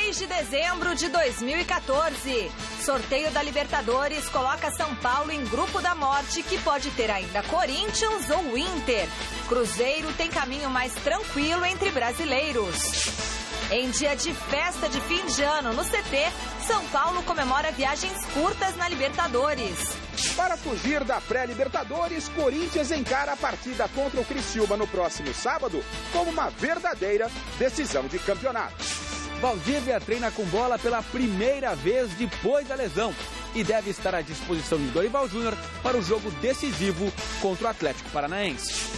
6 de dezembro de 2014. Sorteio da Libertadores coloca São Paulo em grupo da morte, que pode ter ainda Corinthians ou Inter. Cruzeiro tem caminho mais tranquilo entre brasileiros. Em dia de festa de fim de ano no CT, São Paulo comemora viagens curtas na Libertadores. Para fugir da pré-Libertadores, Corinthians encara a partida contra o Criciúma no próximo sábado como uma verdadeira decisão de campeonato. Valdívia treina com bola pela primeira vez depois da lesão e deve estar à disposição de Dorival Júnior para o jogo decisivo contra o Atlético Paranaense.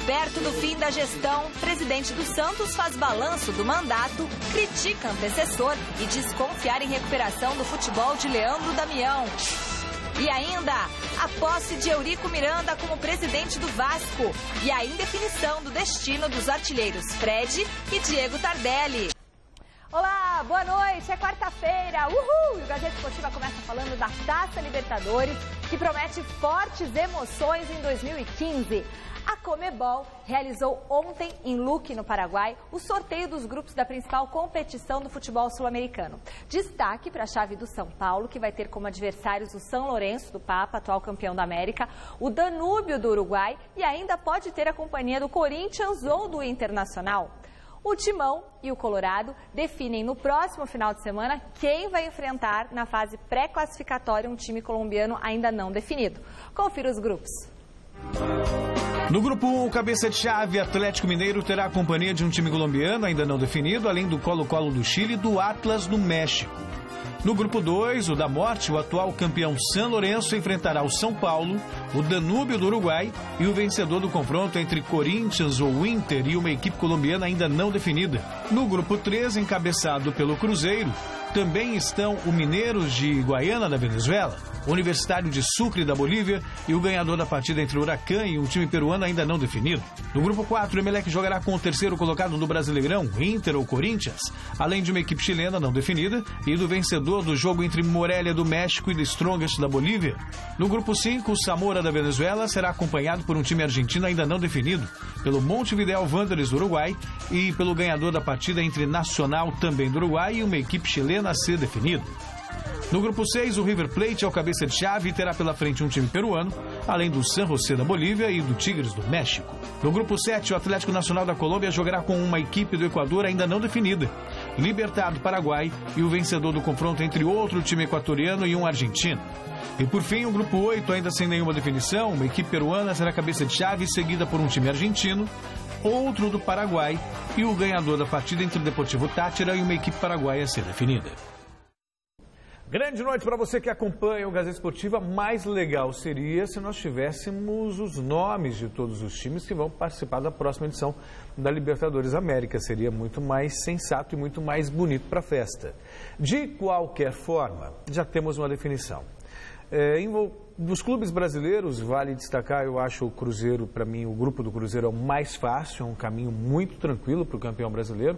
Perto do fim da gestão, o presidente do Santos faz balanço do mandato, critica antecessor e diz confiar em recuperação do futebol de Leandro Damião. E ainda, a posse de Eurico Miranda como presidente do Vasco e a indefinição do destino dos artilheiros Fred e Diego Tardelli. Olá, boa noite, é quarta-feira, uhul! E o Gazeta Esportiva começa falando da Taça Libertadores, que promete fortes emoções em 2015. A Conmebol realizou ontem, em Luque, no Paraguai, o sorteio dos grupos da principal competição do futebol sul-americano. Destaque para a chave do São Paulo, que vai ter como adversários o São Lourenço do Papa, atual campeão da América, o Danúbio do Uruguai e ainda pode ter a companhia do Corinthians ou do Internacional. O Timão e o Colorado definem no próximo final de semana quem vai enfrentar na fase pré-classificatória um time colombiano ainda não definido. Confira os grupos. No grupo 1, o cabeça de chave Atlético Mineiro terá a companhia de um time colombiano ainda não definido, além do Colo-Colo do Chile e do Atlas do México. No grupo 2, o da morte, o atual campeão São Lourenço enfrentará o São Paulo, o Danúbio do Uruguai e o vencedor do confronto entre Corinthians ou Inter e uma equipe colombiana ainda não definida. No grupo 3, encabeçado pelo Cruzeiro, também estão o Mineiros de Guaiana da Venezuela, o Universitário de Sucre da Bolívia e o ganhador da partida entre o Huracán e um time peruano ainda não definido. No grupo 4, o Emelec jogará com o terceiro colocado do Brasileirão, Inter ou Corinthians, além de uma equipe chilena não definida e do vencedor do jogo entre Morelia do México e The Strongest da Bolívia. No grupo 5, o Zamora da Venezuela será acompanhado por um time argentino ainda não definido, pelo Montevideo Wanderers do Uruguai e pelo ganhador da partida entre Nacional, também do Uruguai, e uma equipe chilena a ser definida. No grupo 6, o River Plate é o cabeça de chave e terá pela frente um time peruano, além do San José da Bolívia e do Tigres do México. No grupo 7, o Atlético Nacional da Colômbia jogará com uma equipe do Equador ainda não definida, Libertad do Paraguai e o vencedor do confronto entre outro time equatoriano e um argentino. E por fim, o grupo 8, ainda sem nenhuma definição, uma equipe peruana será cabeça de chave seguida por um time argentino, outro do Paraguai e o ganhador da partida entre o Deportivo Táchira e uma equipe paraguaia a ser definida. Grande noite para você que acompanha o Gazeta Esportiva. Mais legal seria se nós tivéssemos os nomes de todos os times que vão participar da próxima edição da Libertadores América. Seria muito mais sensato e muito mais bonito para a festa. De qualquer forma, já temos uma definição. Dos clubes brasileiros, vale destacar, eu acho o Cruzeiro, para mim, o grupo do Cruzeiro é o mais fácil, é um caminho muito tranquilo para o campeão brasileiro.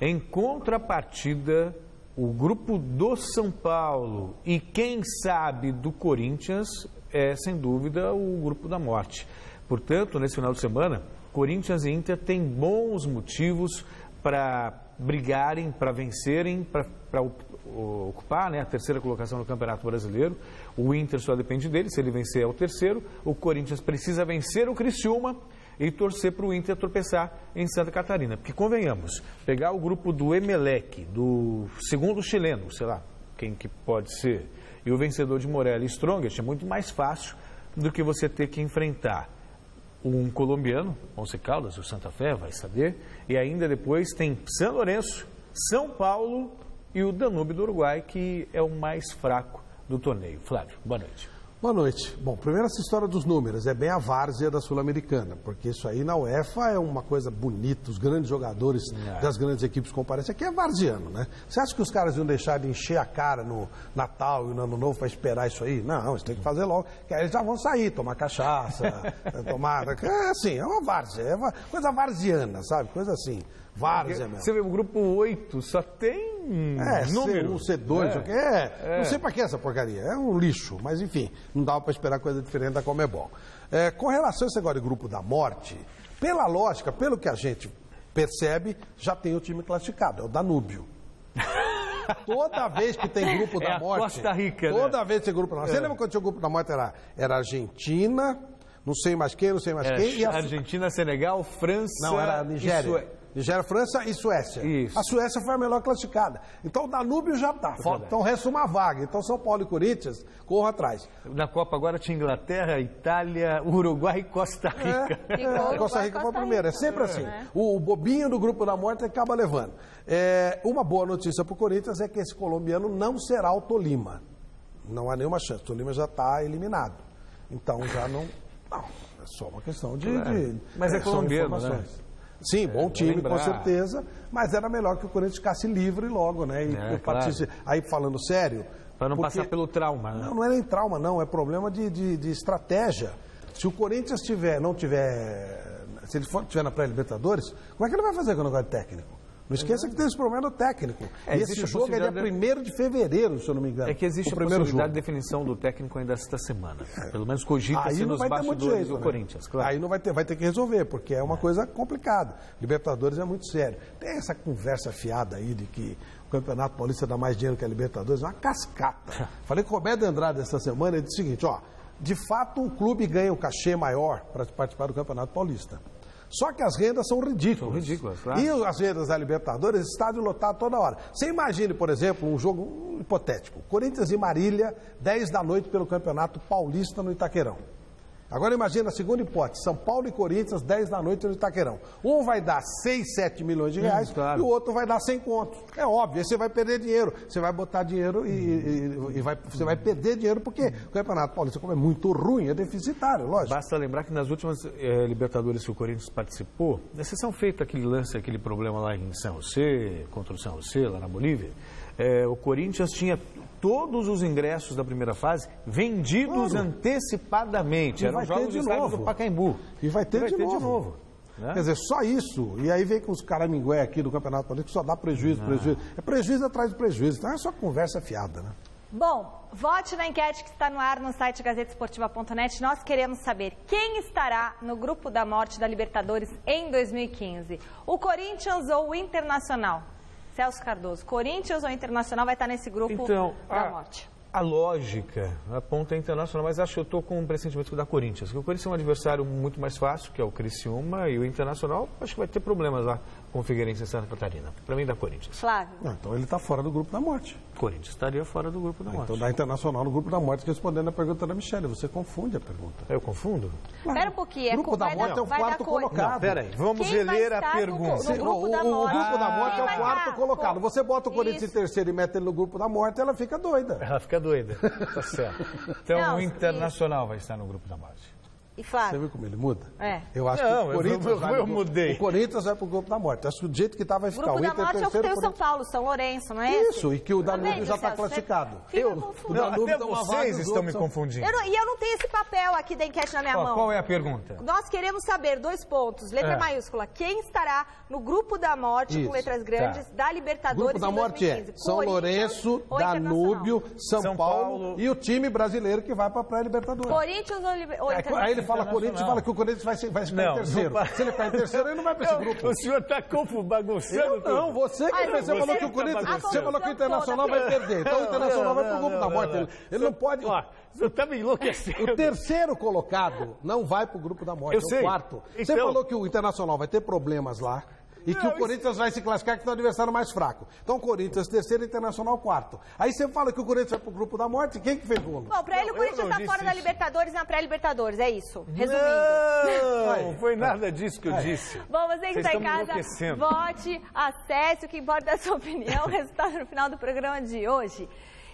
Em contrapartida, o grupo do São Paulo e, quem sabe, do Corinthians é, sem dúvida, o grupo da morte. Portanto, nesse final de semana, Corinthians e Inter têm bons motivos para brigarem, para vencerem, para ocupar, né, a terceira colocação no Campeonato Brasileiro. O Inter só depende dele, se ele vencer é o terceiro. O Corinthians precisa vencer o Criciúma e torcer para o Inter tropeçar em Santa Catarina. Porque, convenhamos, pegar o grupo do Emelec, do segundo chileno, sei lá, quem que pode ser, e o vencedor de Morelia e Strongest é muito mais fácil do que você ter que enfrentar um colombiano, Once Caldas, o Santa Fé, vai saber, e ainda depois tem São Lourenço, São Paulo e o Danúbio do Uruguai, que é o mais fraco do torneio. Flávio, boa noite. Boa noite. Bom, primeiro essa história dos números, é bem a várzea da Sul-Americana, porque isso aí na UEFA é uma coisa bonita, os grandes jogadores das grandes equipes comparecem. Aqui é varziano, né? Você acha que os caras iam deixar de encher a cara no Natal e no Ano Novo para esperar isso aí? Não, eles têm que fazer logo, que aí eles já vão sair, tomar cachaça, tomar... É assim, é uma várzea, é uma coisa varziana, sabe? Coisa assim. Várzea mesmo. Você vê, o grupo 8 só tem número. C1, C2, não sei pra que essa porcaria, é um lixo, mas enfim, não dava pra esperar coisa diferente da Conmebol. Com relação a esse negócio de grupo da morte, pela lógica, pelo que a gente percebe, já tem o time classificado, é o Danúbio. Toda vez que tem grupo da morte... Costa Rica, toda vez que tem grupo da morte. Você lembra quando tinha o grupo da morte? Era Argentina, não sei mais quem. E Argentina, Senegal, França... Não, era Nigéria. Nigéria, França e Suécia. Isso. A Suécia foi a melhor classificada. Então o Danúbio já está. Então resta uma vaga. Então São Paulo e Corinthians corram atrás. Na Copa agora tinha Inglaterra, Itália, Uruguai e Costa Rica. Costa Rica foi o primeiro. É sempre assim. O bobinho do grupo da morte acaba levando. Uma boa notícia para o Corinthians é que esse colombiano não será o Tolima. Não há nenhuma chance. O Tolima já está eliminado. Então já não... Não, é só uma questão de mas é colombiano, né? Sim, bom time, com certeza, mas era melhor que o Corinthians ficasse livre logo, né? Aí, falando sério... Para não passar pelo trauma, né? Não é nem trauma, não, é problema de estratégia. Se o Corinthians se ele estiver na pré-Libertadores, como é que ele vai fazer com o negócio de técnico? Não esqueça que tem esse problema do técnico. Esse jogo é dia 1º de fevereiro, se eu não me engano. É que existe a possibilidade de definição do técnico ainda esta semana. Pelo menos cogita-se nos bastidores do Corinthians. Claro. Aí não vai ter que resolver, porque é uma coisa complicada. Libertadores é muito sério. Tem essa conversa fiada aí de que o Campeonato Paulista dá mais dinheiro que a Libertadores. É uma cascata. Falei com o Roberto Andrade essa semana, ele disse o seguinte, de fato o clube ganha um cachê maior para participar do Campeonato Paulista. Só que as rendas são ridículas. Claro. E as rendas da Libertadores, estádio lotado toda hora. Você imagine, por exemplo, um jogo hipotético. Corinthians e Marília, 10 da noite pelo Campeonato Paulista no Itaquerão. Agora imagina a segunda hipótese, São Paulo e Corinthians, 10 da noite no Itaquerão. Um vai dar 6, 7 milhões de reais e o outro vai dar 100 contos. É óbvio, aí você vai perder dinheiro. Você vai botar dinheiro você vai perder dinheiro porque o Campeonato Paulista, como é muito ruim, é deficitário, lógico. Basta lembrar que nas últimas Libertadores que o Corinthians participou, exceção feita aquele lance, aquele problema lá em São José, contra o São José, lá na Bolívia, o Corinthians tinha todos os ingressos da primeira fase vendidos antecipadamente. Eram jogos de estádio do Pacaembu. E vai ter de novo. Né? Quer dizer, só isso. E aí vem com os caramingué aqui do Campeonato Paulista que só dá prejuízo. É prejuízo atrás de prejuízo. Então é só conversa fiada, né? Bom, vote na enquete que está no ar no site gazetesportiva.net. Nós queremos saber quem estará no grupo da morte da Libertadores em 2015. O Corinthians ou o Internacional? Celso Cardoso, Corinthians ou Internacional vai estar nesse grupo da morte? A lógica aponta a Internacional, mas acho que eu estou com um pressentimento da Corinthians. Porque o Corinthians é um adversário muito mais fácil, que é o Criciúma, e o Internacional acho que vai ter problemas lá com o Figueirense em Santa Catarina. Para mim, da Corinthians. Flávio. Então ele está fora do grupo da morte. Corinthians estaria fora do grupo da morte. Então dá Internacional no grupo da morte, respondendo a pergunta da Michele. Você confunde a pergunta. Eu confundo? Espera um pouquinho. O grupo da morte é o quarto colocado. Peraí, vamos reler a pergunta. O grupo da morte é o quarto colocado. Você bota o Corinthians em terceiro e mete ele no grupo da morte, ela fica doida. Ela fica doida. Tá certo. Então o Internacional vai estar no grupo da morte. E Flávio? Você viu como ele muda? Eu acho que o Corinthians mudei. O Corinthians vai pro grupo da morte. Acho que do jeito que tá vai ficar. O grupo da morte é o que tem o São Paulo, São Lourenço, não é isso, e que o Danúbio já está classificado. Até vocês estão me confundindo. E eu não tenho esse papel aqui da enquete na minha mão. Qual é a pergunta? Nós queremos saber, 2 pontos, letra maiúscula, quem estará no grupo da morte, com letras grandes, da Libertadores em 2015? O grupo da morte é São Lourenço, Danúbio, São Paulo e o time brasileiro que vai para a pré-Libertadores. Corinthians ou Internacional? Aí ele fala Corinthians e fala que o Corinthians vai ficar em terceiro. Se ele ficar em terceiro, ele não vai para esse grupo. O senhor está bagunçando tudo. Não, você falou que o Corinthians... Você falou que o Internacional vai perder. Então o Internacional vai para o grupo da morte. Ele não pode... Você está me enlouquecendo. O terceiro colocado não vai para o grupo da morte, é o quarto. Você falou que o Internacional vai ter problemas lá. E que o Corinthians vai se classificar que é o adversário mais fraco. Então, Corinthians, terceiro, Internacional, quarto. Aí você fala que o Corinthians vai pro grupo da morte, quem que fez golo? Bom, pra ele o Corinthians tá fora da Libertadores na pré-Libertadores, é isso. Resumindo. Não foi nada disso que eu disse. Bom, você que está em casa, vote, acesse, o que importa é a sua opinião, o resultado no final do programa de hoje.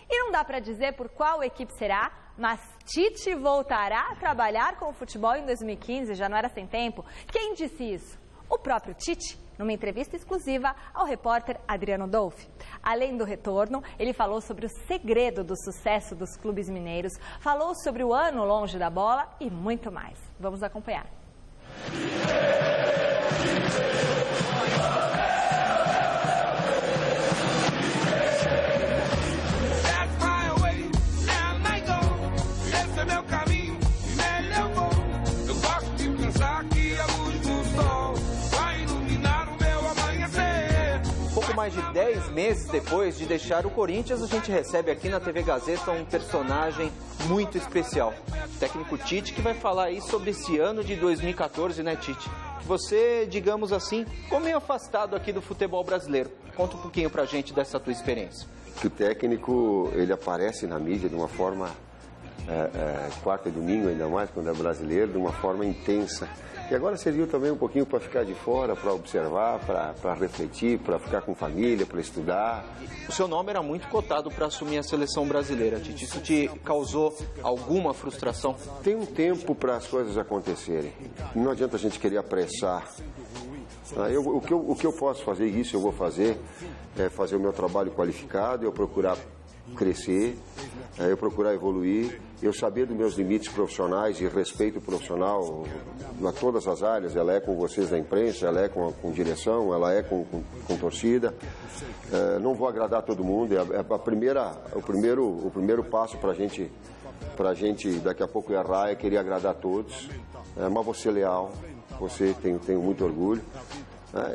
E não dá pra dizer por qual equipe será, mas Tite voltará a trabalhar com o futebol em 2015, já não era sem tempo. Quem disse isso? O próprio Tite, numa entrevista exclusiva ao repórter Adriano Dolfi. Além do retorno, ele falou sobre o segredo do sucesso dos clubes mineiros, falou sobre o ano longe da bola e muito mais. Vamos acompanhar. mais de 10 meses depois de deixar o Corinthians, a gente recebe aqui na TV Gazeta um personagem muito especial. O técnico Tite, que vai falar aí sobre esse ano de 2014, né, Tite? Você, digamos assim, ficou meio afastado aqui do futebol brasileiro. Conta um pouquinho pra gente dessa tua experiência. O técnico, ele aparece na mídia de uma forma, quarta e domingo ainda mais, quando é brasileiro, de uma forma intensa. E agora serviu também um pouquinho para ficar de fora, para observar, para refletir, para ficar com família, para estudar. O seu nome era muito cotado para assumir a seleção brasileira, Tite. Isso te causou alguma frustração? Tem um tempo para as coisas acontecerem. Não adianta a gente querer apressar. O que eu posso fazer, isso eu vou fazer, é fazer o meu trabalho qualificado, eu procurar crescer, eu procurar evoluir, eu saber dos meus limites profissionais e respeito profissional a todas as áreas. Ela é com vocês da imprensa, ela é com direção, ela é com torcida. Não vou agradar todo mundo, o primeiro passo para a gente daqui a pouco errar é querer agradar todos, mas vou ser leal, tenho muito orgulho.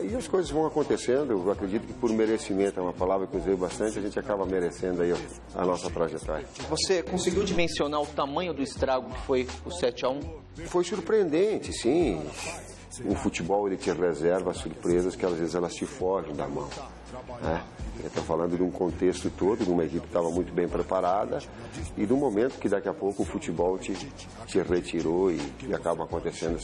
E as coisas vão acontecendo, eu acredito que por merecimento, é uma palavra que eu usei bastante, a gente acaba merecendo aí a nossa trajetória. Você conseguiu dimensionar o tamanho do estrago que foi o 7-1? Foi surpreendente, sim. O futebol, ele te reserva surpresas que às vezes elas te fogem da mão. Eu estou falando de um contexto todo, de uma equipe que estava muito bem preparada e de um momento que daqui a pouco o futebol te retirou e acabam acontecendo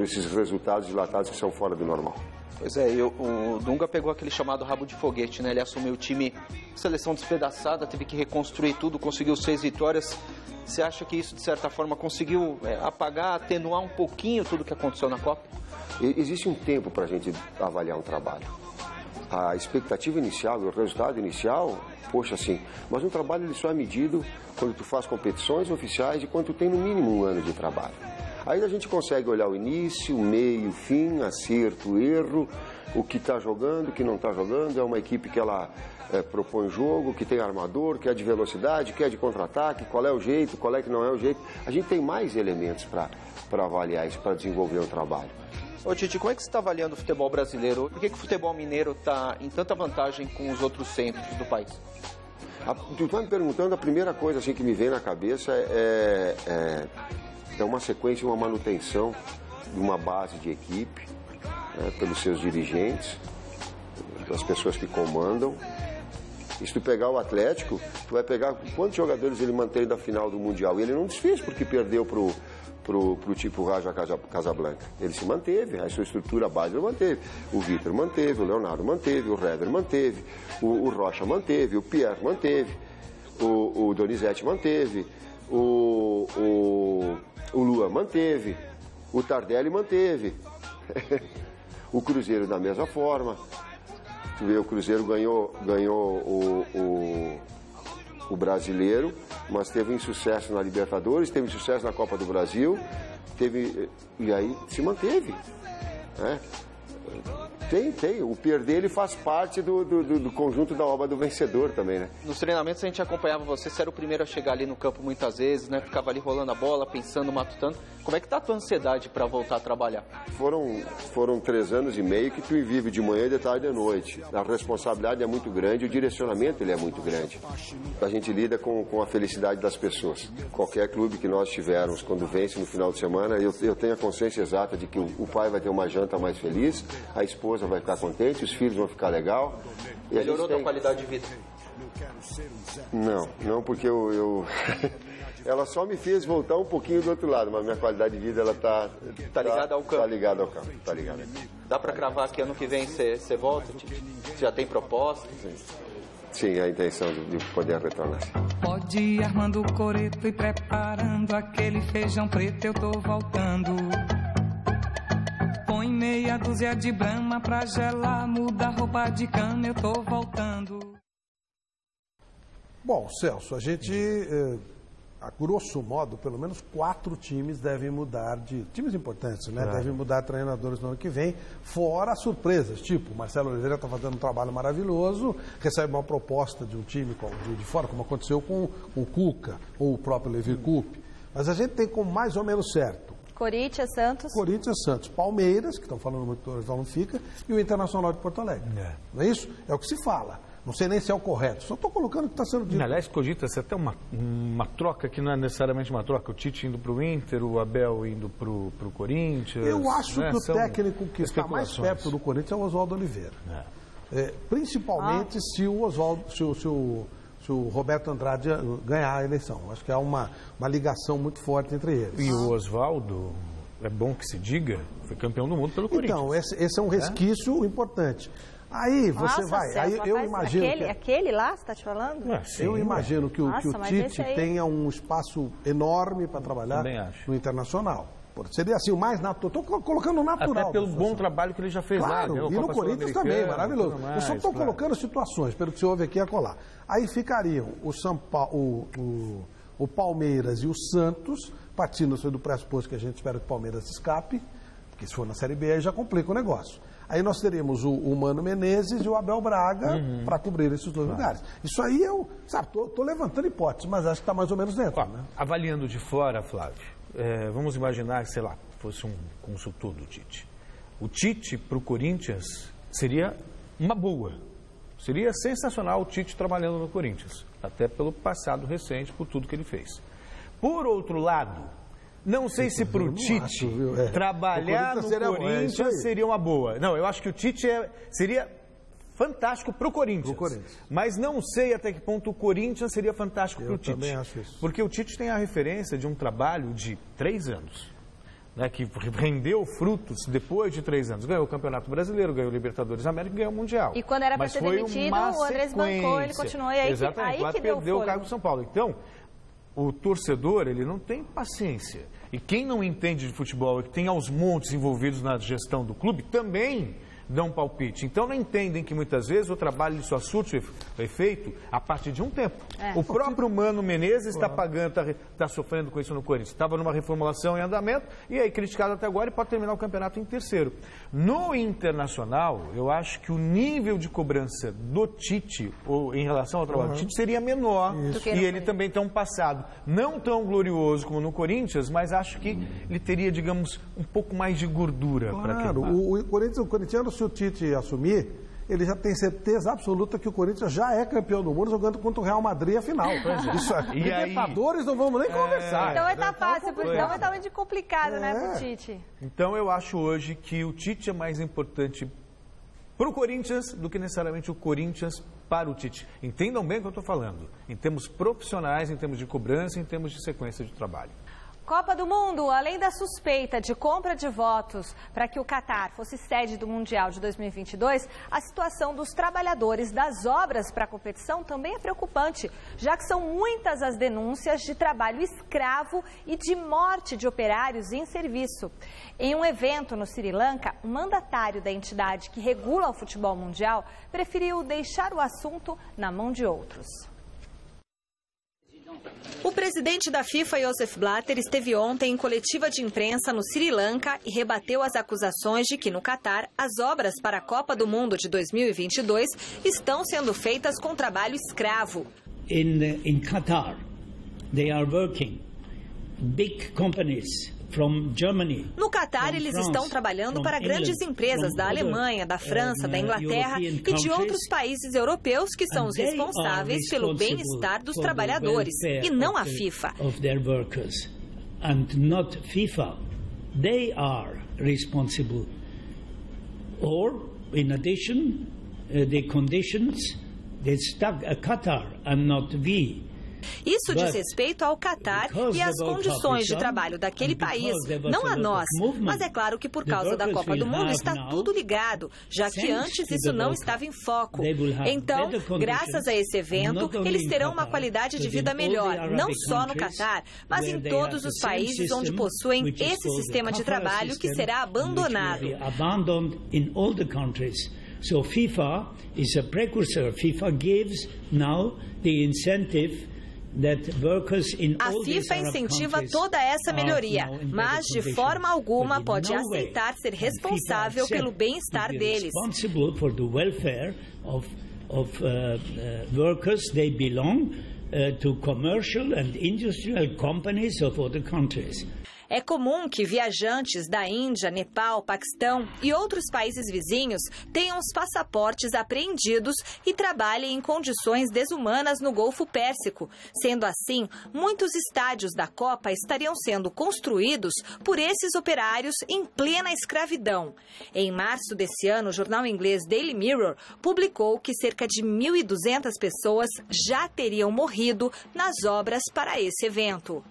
esses resultados dilatados que são fora do normal. Pois é, o Dunga pegou aquele chamado rabo de foguete, né? Ele assumiu o time, seleção despedaçada, teve que reconstruir tudo, conseguiu 6 vitórias. Você acha que isso, de certa forma, conseguiu apagar, atenuar um pouquinho tudo que aconteceu na Copa? Existe um tempo para a gente avaliar um trabalho. A expectativa inicial, o resultado inicial, poxa, sim. Mas um trabalho ele só é medido quando tu faz competições oficiais e quando tu tem no mínimo um ano de trabalho. Aí a gente consegue olhar o início, o meio, o fim, acerto, erro, o que está jogando, o que não está jogando. É uma equipe que ela propõe jogo, que tem armador, que é de velocidade, que é de contra-ataque, qual é o jeito, qual é que não é o jeito. A gente tem mais elementos para avaliar isso, para desenvolver o trabalho. Ô Tite, como é que você está avaliando o futebol brasileiro? Por que o futebol mineiro está em tanta vantagem com os outros centros do país? Tu está me perguntando, a primeira coisa assim, que me vem na cabeça é uma sequência, uma manutenção de uma base de equipe, pelos seus dirigentes, das pessoas que comandam. E se tu pegar o Atlético, tu vai pegar quantos jogadores ele mantém da final do Mundial. E ele não desfez porque perdeu pro tipo Raja Casablanca. Ele se manteve, a sua estrutura base ele manteve. O Vitor manteve, o Leonardo manteve, o Rever manteve, o Rocha manteve, o Pierre manteve, o Donizete manteve, o Lua manteve, o Tardelli manteve, o Cruzeiro da mesma forma. Tu vê, o Cruzeiro ganhou o Brasileiro, mas teve insucesso na Libertadores, teve insucesso na Copa do Brasil, e aí se manteve. Tem. O perder ele faz parte do conjunto da obra do vencedor também, né? Nos treinamentos a gente acompanhava você era o primeiro a chegar ali no campo muitas vezes, né? Ficava ali rolando a bola, pensando, matutando. Como é que tá a tua ansiedade para voltar a trabalhar? Foram 3 anos e meio que tu vive de manhã, de tarde e de noite. A responsabilidade é muito grande, o direcionamento ele é muito grande. A gente lida com a felicidade das pessoas. Qualquer clube que nós tivermos, quando vence no final de semana, eu tenho a consciência exata de que o pai vai ter uma janta mais feliz, a esposa vai ficar contente, os filhos vão ficar legal. Melhorou a tua qualidade de vida? Não, porque eu ela só me fez voltar um pouquinho do outro lado, mas minha qualidade de vida ela tá ligada ao campo. Tá ligada ao campo, tá ligada. Dá para cravar que ano que vem você volta? Você já tem proposta? Sim, a intenção de poder retornar. Pode ir armando o coreto e preparando aquele feijão preto, eu tô voltando. Põe meia dúzia de brama pra gelar, muda a roupa de cama, eu tô voltando. Bom, Celso, a gente, a grosso modo, pelo menos 4 times devem mudar times importantes, né? Devem mudar treinadores no ano que vem, fora surpresas, tipo, o Marcelo Oliveira está fazendo um trabalho maravilhoso, recebe uma proposta de um time de fora, como aconteceu com o Cuca, ou o próprio Levi Coupe. Mas a gente tem como mais ou menos certo Corinthians, Santos. Corinthians, Santos, Palmeiras, que estão falando muito, então não fica, e o Internacional de Porto Alegre. Não é isso? É o que se fala. Não sei nem se é o correto. Só estou colocando o que está sendo dito. Aliás, cogita-se até uma troca que não é necessariamente uma troca. O Tite indo para o Inter, o Abel indo para o Corinthians. Eu acho que o técnico que está mais perto do Corinthians é o Oswaldo Oliveira. Principalmente se o Roberto Andrade ganhar a eleição. Acho que há uma ligação muito forte entre eles. E o Oswaldo, é bom que se diga, foi campeão do mundo pelo Corinthians. Então, esse é um resquício importante. Aí você vai, Celso, aí eu imagino... Aquele lá, você está te falando? Eu imagino que o Tite tenha um espaço enorme para trabalhar no Internacional. Seria assim o mais natural. Estou colocando o natural. Até pelo bom trabalho que ele já fez lá. Claro, e no Corinthians também, maravilhoso. Eu só estou colocando situações, pelo que se ouve aqui e acolá. Aí ficariam o Palmeiras e o Santos, partindo do pressuposto que a gente espera que o Palmeiras escape, porque se for na Série B aí já complica o negócio. Aí nós teríamos o Mano Menezes e o Abel Braga para cobrir esses dois lugares. Isso aí eu, estou levantando hipóteses, mas acho que está mais ou menos dentro. Né? Avaliando de fora, Flávio, vamos imaginar que, sei lá, fosse um consultor do Tite. O Tite para o Corinthians seria uma boa. Seria sensacional o Tite trabalhando no Corinthians, até pelo passado recente, por tudo que ele fez. Por outro lado, não sei se para o Tite trabalhar no Corinthians seria uma boa. Não, eu acho que o Tite seria fantástico para o Corinthians. Mas não sei até que ponto o Corinthians seria fantástico para o Tite. Também acho isso. Porque o Tite tem a referência de um trabalho de 3 anos. Né, que rendeu frutos depois de 3 anos. Ganhou o Campeonato Brasileiro, ganhou o Libertadores da América e ganhou o Mundial. E quando era para ser demitido, o Andrés bancou, ele continuou. E aí, exatamente, aí que perdeu o cargo do São Paulo. Então, o torcedor, ele não tem paciência. E quem não entende de futebol e que tem aos montes envolvidos na gestão do clube, também dão palpite. Então não entendem que muitas vezes o trabalho só surte efeito a partir de um tempo. O próprio Mano Menezes está pagando, está sofrendo com isso no Corinthians. Estava numa reformulação em andamento e aí criticado até agora e pode terminar o campeonato em terceiro. No Internacional, eu acho que o nível de cobrança do Tite, ou em relação ao trabalho do Tite, seria menor. E ele também tem um passado não tão glorioso como no Corinthians, mas acho que ele teria, digamos, um pouco mais de gordura para queimar. O corintiano, se o Tite assumir, ele já tem certeza absoluta que o Corinthians já é campeão do mundo jogando contra o Real Madrid a final. Isso aqui, Libertadores, não vamos nem conversar. Então vai estar fácil, então vai estar muito complicado, né, pro Tite. Então eu acho hoje que o Tite é mais importante para o Corinthians do que necessariamente o Corinthians para o Tite. Entendam bem o que eu estou falando, em termos profissionais, em termos de cobrança, em termos de sequência de trabalho. Copa do Mundo, além da suspeita de compra de votos para que o Catar fosse sede do Mundial de 2022, a situação dos trabalhadores das obras para a competição também é preocupante, já que são muitas as denúncias de trabalho escravo e de morte de operários em serviço. Em um evento no Sri Lanka, o mandatário da entidade que regula o futebol mundial preferiu deixar o assunto na mão de outros. O presidente da FIFA, Joseph Blatter, esteve ontem em coletiva de imprensa no Sri Lanka e rebateu as acusações de que no Catar as obras para a Copa do Mundo de 2022 estão sendo feitas com trabalho escravo. In Qatar, they are working big companies from Germany. No Catar, eles estão trabalhando para grandes empresas da Alemanha, da França, da Inglaterra e de outros países europeus que são os responsáveis pelo bem-estar dos trabalhadores, e não a FIFA. And not FIFA. They are responsible. Or, in addition, the conditions that stuck Qatar and not we. Isso diz respeito ao Catar e às condições de trabalho daquele país, não a nós. Mas é claro que por causa da Copa do Mundo está tudo ligado, já que antes isso não estava em foco. Então, graças a esse evento, eles terão uma qualidade de vida melhor, não só no Catar, mas em todos os países onde possuem esse sistema de trabalho que será abandonado. So FIFA is a precursor. FIFA gives now the incentive. A FIFA incentiva toda essa melhoria, mas de forma alguma pode aceitar ser responsável pelo bem-estar deles. Workers, they belong to commercial and industrial companies of other countries. É comum que viajantes da Índia, Nepal, Paquistão e outros países vizinhos tenham os passaportes apreendidos e trabalhem em condições desumanas no Golfo Pérsico. Sendo assim, muitos estádios da Copa estariam sendo construídos por esses operários em plena escravidão. Em março desse ano, o jornal inglês Daily Mirror publicou que cerca de 1.200 pessoas já teriam morrido nas obras para esse evento.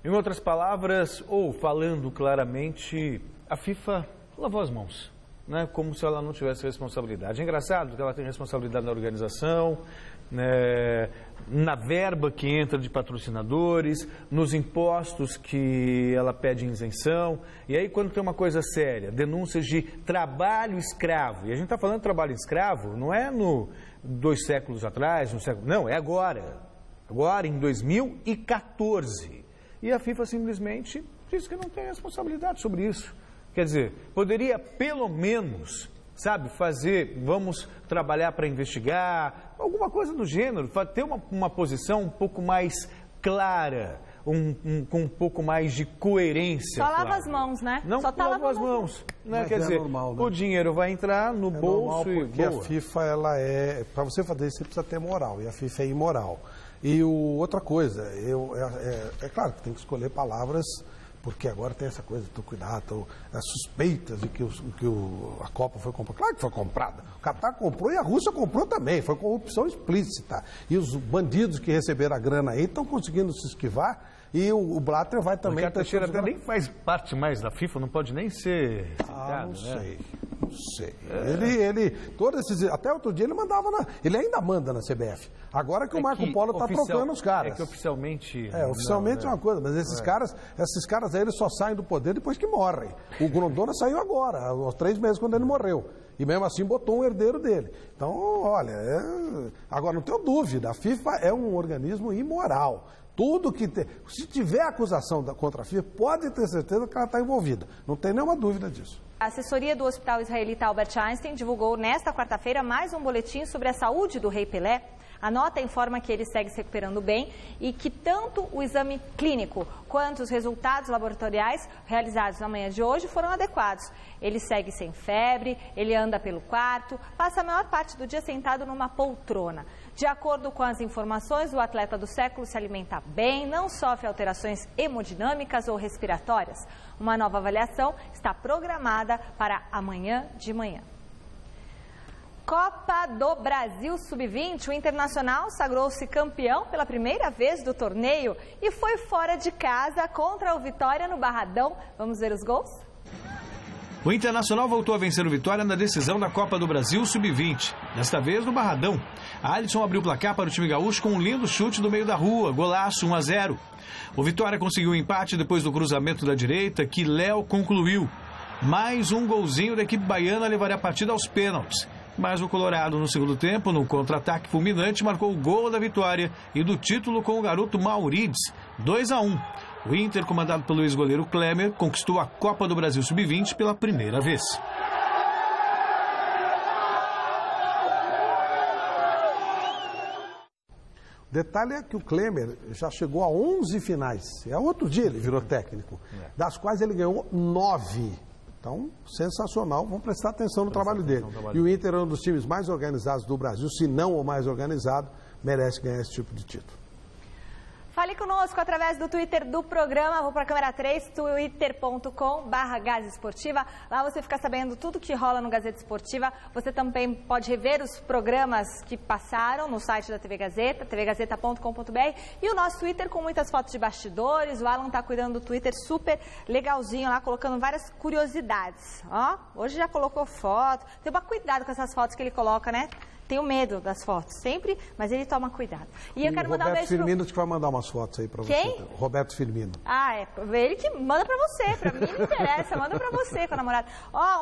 Em outras palavras, ou falando claramente, a FIFA lavou as mãos, né? Como se ela não tivesse responsabilidade. É engraçado que ela tem responsabilidade na organização, né? Na verba que entra de patrocinadores, nos impostos que ela pede isenção. E aí, quando tem uma coisa séria, denúncias de trabalho escravo, e a gente está falando de trabalho escravo, não é 2 séculos atrás, não, é agora, em 2014. E a FIFA simplesmente diz que não tem responsabilidade sobre isso. Quer dizer, poderia pelo menos, vamos trabalhar para investigar, alguma coisa do gênero, ter uma posição um pouco mais clara, com um pouco mais de coerência. Só lava as mãos, né? Não, só lava as mãos. Né? Quer dizer, normal, né? O dinheiro vai entrar no bolso e porque a FIFA, para você fazer isso, você precisa ter moral, e a FIFA é imoral. E outra coisa, é claro que tem que escolher palavras, porque agora tem essa coisa, cuidado, as suspeitas de que a Copa foi comprada. Claro que foi comprada. O Catar comprou e a Rússia comprou também. Foi corrupção explícita. E os bandidos que receberam a grana aí estão conseguindo se esquivar. E o Blatter vai também... O Teixeira até nem faz parte mais da FIFA, não pode nem ser citado, não sei. Até outro dia ele mandava ele ainda manda na CBF. Agora que o Marco Polo está trocando os caras. É que oficialmente... Oficialmente é uma coisa, mas esses caras aí, eles só saem do poder depois que morrem. O Grondona saiu agora, aos 3 meses, quando ele morreu. E mesmo assim botou um herdeiro dele. Então, olha, agora não tenho dúvida, a FIFA é um organismo imoral. Tudo que tem. Se tiver acusação contra a FIFA, pode ter certeza que ela está envolvida. Não tem nenhuma dúvida disso. A assessoria do Hospital Israelita Albert Einstein divulgou nesta quarta-feira mais um boletim sobre a saúde do Rei Pelé. A nota informa que ele segue se recuperando bem e que tanto o exame clínico quanto os resultados laboratoriais realizados na manhã de hoje foram adequados. Ele segue sem febre, ele anda pelo quarto, passa a maior parte do dia sentado numa poltrona. De acordo com as informações, o atleta do século se alimenta bem, não sofre alterações hemodinâmicas ou respiratórias. Uma nova avaliação está programada para amanhã de manhã. Copa do Brasil Sub-20, o Internacional sagrou-se campeão pela primeira vez do torneio e foi fora de casa contra o Vitória no Barradão. Vamos ver os gols? O Internacional voltou a vencer o Vitória na decisão da Copa do Brasil Sub-20, desta vez no Barradão. A Alisson abriu o placar para o time gaúcho com um lindo chute do meio da rua, golaço 1-0. O Vitória conseguiu o empate depois do cruzamento da direita, que Léo concluiu. Mais um golzinho da equipe baiana levaria a partida aos pênaltis. Mas o Colorado, no segundo tempo, no contra-ataque fulminante, marcou o gol da vitória e do título com o garoto Maurides, 2-1. O Inter, comandado pelo ex-goleiro Klemer, conquistou a Copa do Brasil Sub-20 pela primeira vez. O detalhe é que o Klemer já chegou a 11 finais. Outro dia ele virou técnico, das quais ele ganhou 9. Então, sensacional, vamos prestar atenção no trabalho dele. E o Inter é um dos times mais organizados do Brasil, se não o mais organizado, merece ganhar esse tipo de título. Fale conosco através do Twitter do programa, vou para a câmera 3, twitter.com/Gazeta Esportiva. Lá você fica sabendo tudo que rola no Gazeta Esportiva. Você também pode rever os programas que passaram no site da TV Gazeta, tvgazeta.com.br, e o nosso Twitter com muitas fotos de bastidores. O Alan está cuidando do Twitter super legalzinho lá, colocando várias curiosidades. Ó, hoje já colocou foto. Toma cuidado com essas fotos que ele coloca, né? Tenho medo das fotos, sempre, mas ele toma cuidado. E eu quero mandar um beijo pro... Firmino que vai mandar umas fotos aí pra você. Quem? Roberto Firmino. Ele que manda pra você, pra mim não interessa, manda pra você com a namorada.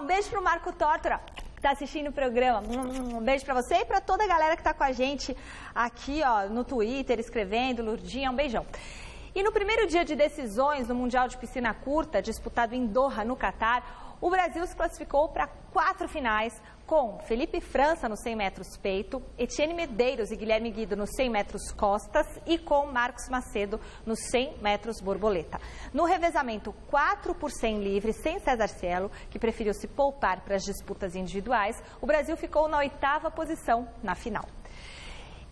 Um beijo pro Marco Tortora, que tá assistindo o programa. Um beijo pra você e pra toda a galera que tá com a gente aqui, no Twitter, escrevendo, Lurdinha, um beijão. E no primeiro dia de decisões no Mundial de Piscina Curta, disputado em Doha, no Catar, O Brasil se classificou para 4 finais, com Felipe França nos 100 metros peito, Etienne Medeiros e Guilherme Guido nos 100 metros costas e com Marcos Macedo nos 100 metros borboleta. No revezamento 4 por 100 livre, sem César Cielo, que preferiu se poupar para as disputas individuais, o Brasil ficou na 8ª posição na final.